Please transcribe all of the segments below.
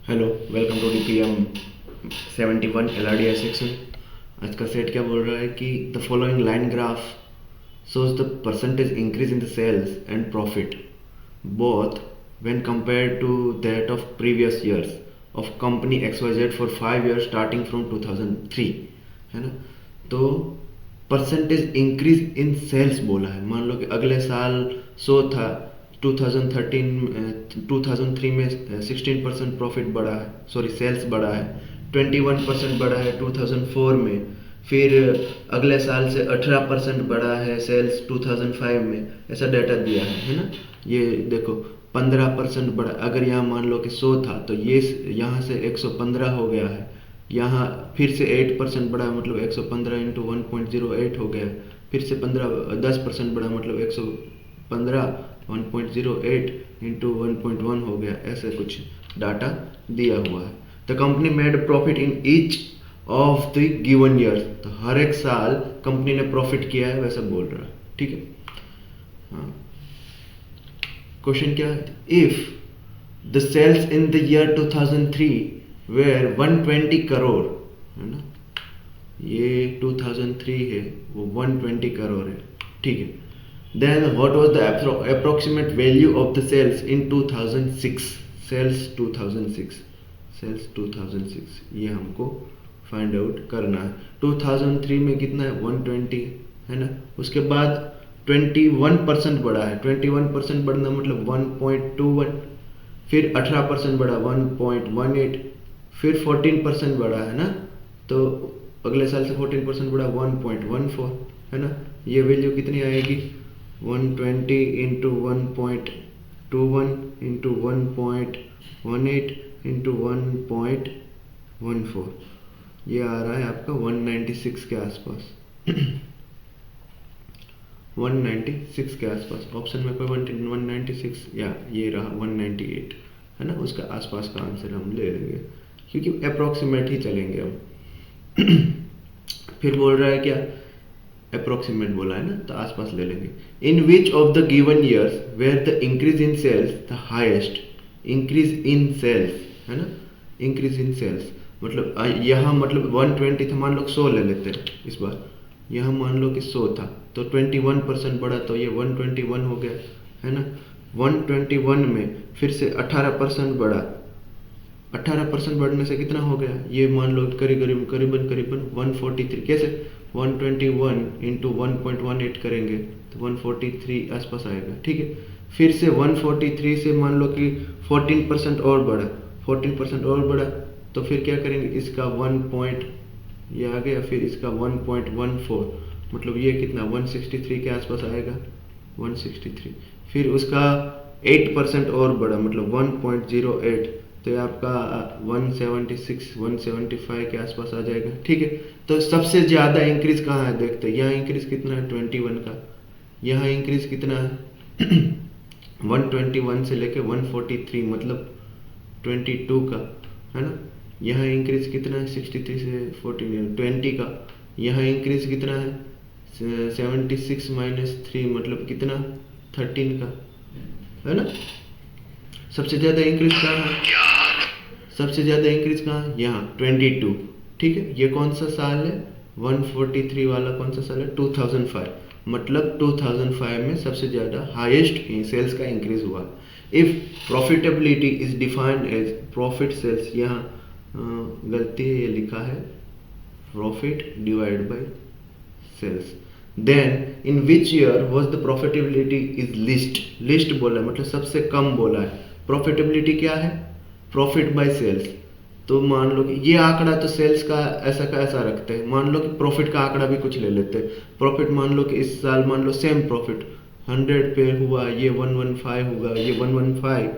Hello, welcome to DPM 71 LRDI section. आज का set क्या बोल रहा है कि the following line graph shows the percentage increase in the sales and profit both when compared to that of previous years of company XYZ for 5 years starting from 2003, है ना। तो परसेंटेज इंक्रीज इन सेल्स बोला है। मान लो कि अगले साल 100 था, 2003 में 16% प्रॉफिट बढ़ा है, सॉरी सेल्स बढ़ा है, 21% बढ़ा है 2004 में, फिर अगले साल से 18% बढ़ा है सेल्स 2005 में। ऐसा डाटा दिया है ना। ये देखो 15% बढ़ा। अगर यहाँ मान लो कि 100 था तो ये यहाँ से 115 हो गया है, यहाँ फिर से 8% बढ़ा मतलब 115 इंटू 1.08 हो गया, फिर से 10% बढ़ा मतलब 115 1.08 इंटू 1.1 हो गया। ऐसे कुछ डाटा दिया हुआ है। The company made profit in each of the given year. तो हर एक साल कंपनी ने प्रॉफिट किया है, वैसा बोल रहा है। ठीक है। हाँ, क्वेश्चन क्या है? If the sales in the year 2003 were 120 crore, है ना, ये 2003 है, वो 120 करोड़ है। ठीक है। Then what was the approximate value of the sales in 2006? Sales 2006, sales 2006 ये हमको फाइंड आउट करना है। 2003 में कितना है? 120, है ना। उसके बाद 21% बढ़ा है, 21% बढ़ना मतलब 1.21, फिर 18% बढ़ा 1.18, फिर 14% बढ़ा, है ना। तो अगले साल से 14% बढ़ा 1.14, है ना। ये वैल्यू कितनी आएगी? 120 इंटू 1.21 इंटू 1.18 इंटू 1.14, ये आ रहा है आपका 196 के आसपास। 196 के आसपास। ऑप्शन में कोई 196 या ये रहा 198, है ना। उसका आसपास का आंसर हम ले लेंगे क्योंकि अप्रोक्सीमेट ही चलेंगे हम। फिर बोल रहा है क्या? अप्रोक्सीमेट बोला है ना, तो आसपास ले लेंगे। In which of the given years where the increase in sales the highest? Increase in sales, है ना, इंक्रीज इन सेल्स मतलब यहाँ मतलब 120 था, मान लो 100 ले लेते हैं इस बार। यहाँ मान लो कि 100 था तो 21% बढ़ा तो ये 121 हो गया, है ना। 121 में फिर से 18% बढ़ा, 18% बढ़ने से कितना हो गया? ये मान लो करीबन 143। कैसे? 121 इंटू 1.18 करेंगे तो 143 आसपास आएगा। ठीक है। फिर से 143 से मान लो कि 14% और बढ़ा, 14% और बढ़ा तो फिर क्या करेंगे? इसका 1 पॉइंट ये आ गया, फिर इसका 1.14 मतलब ये कितना 163 के आसपास आएगा, 163। फिर उसका 8% और बढ़ा मतलब 1.08 तो ये आपका 176 175 के आसपास आ जाएगा। ठीक है। तो सबसे ज़्यादा इंक्रीज कहाँ है देखते हैं। यहाँ इंक्रीज कितना है? 21 का। यहाँ इंक्रीज कितना है? 121 से लेके 143 मतलब 22 का, है ना। यहाँ इंक्रीज कितना है? 63 से 14 20 का। यहाँ इंक्रीज कितना है? 76 माइनस 3 मतलब कितना? 13 का, है ना। सबसे ज़्यादा इंक्रीज कहाँ है? सबसे ज़्यादा इंक्रीज कहाँ है? यहाँ 22। ठीक है। ये कौन सा साल है? 143 वाला कौन सा साल है? 2005 मतलब 2005 में सबसे ज़्यादा हाईएस्ट सेल्स का इंक्रीज हुआ। If profitability is defined as profit sales, यहाँ गलती है, ये लिखा है profit divide by sales. Then in which year was the profitability is least? Least बोला मतलब सबसे कम बोला है। प्रॉफिटेबिलिटी क्या है? Profit by sales. तो मान लो कि ये आंकड़ा तो सेल्स का ऐसा रखते हैं। मान लो कि प्रॉफिट का आंकड़ा भी कुछ ले लेते हैं। प्रॉफिट मान लो कि इस साल मान लो सेम प्रॉफिट 100 पे हुआ, ये 115 होगा, ये 115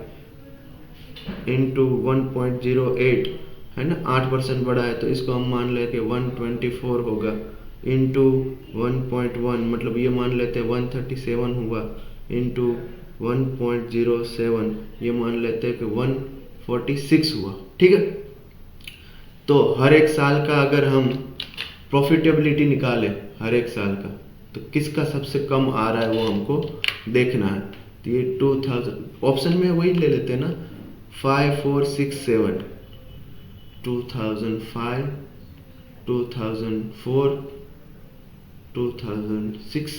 इंटू 1.08, है ना। 8% बढ़ा है तो इसको हम मान लेते 124 होगा इंटू 1.1 मतलब ये मान लेते 137 हुआ इंटू 1.07 ये मान लेते कि 146 हुआ। ठीक है। तो हर एक साल का अगर हम प्रॉफिटेबिलिटी निकालें हर एक साल का, तो किसका सबसे कम आ रहा है वो हमको देखना है। तो ये 2000 ऑप्शन में वही ले लेते हैं ना, 5 4 6 7 2005, 2004, 2006,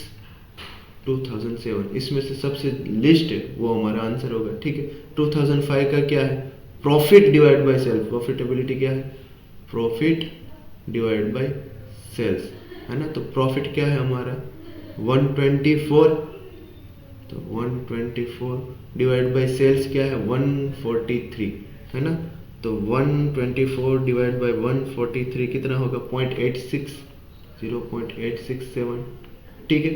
2007, इसमें से सबसे लिस्ट है वो हमारा आंसर होगा। ठीक है, 2005 का क्या है, profit divide by sales, profitability क्या है, प्रॉफिट डिवाइड बाय सेल्स, है ना। तो प्रॉफिट क्या है हमारा 124, तो 124 डिवाइड बाय सेल्स क्या है 143, है ना। तो 124 डिवाइड बाय 143 कितना होगा 0.86, 0.867। ठीक है,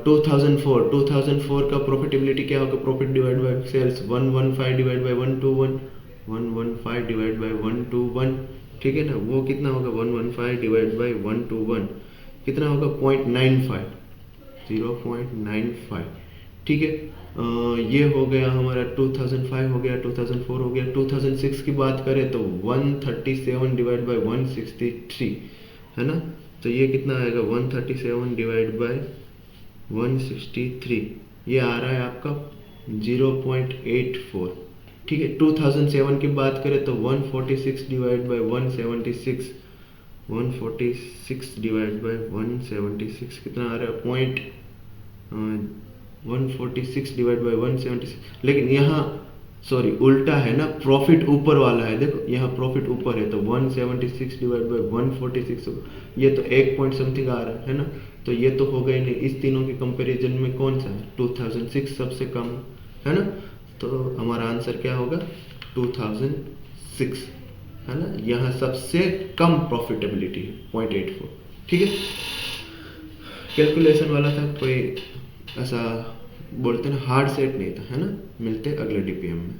2004 का प्रॉफिटेबिलिटी क्या होगा, profit divide by sales 115 divide by 121, 115 divide by 121। ठीक है ना, वो कितना होगा 115 डिवाइड बाय 121 कितना होगा 0.95, 0.95। ठीक है, ये हो गया हमारा 2005 हो गया, 2004 हो गया। 2006 की बात करें तो 137 डिवाइड बाय 163, है ना। तो ये कितना आएगा 137 डिवाइड बाय 163, ये आ रहा है आपका 0.84। ठीक है, 2007 की बात करें तो 146 डिवाइड बाय 176, 146 डिवाइड बाय 176 कितना आ रहा है 146 डिवाइड बाय 176। लेकिन यहाँ सॉरी उल्टा है ना, प्रॉफिट ऊपर वाला है, देखो यहाँ प्रॉफिट ऊपर है तो 176 डिवाइड बाय 146, ये तो 1 पॉइंट समथिंग आ रहा है ना। तो ये तो हो गई नहीं, इस तीनों के कंपैरिजन में कौन सा है 2006 सबसे कम है ना। तो हमारा आंसर क्या होगा 2006, है ना। यहाँ सबसे कम प्रॉफिटेबिलिटी है 0.84। ठीक है, कैलकुलेशन वाला था, कोई ऐसा बोलते ना हार्ड सेट नहीं था, है ना। मिलते अगले डीपीएम में।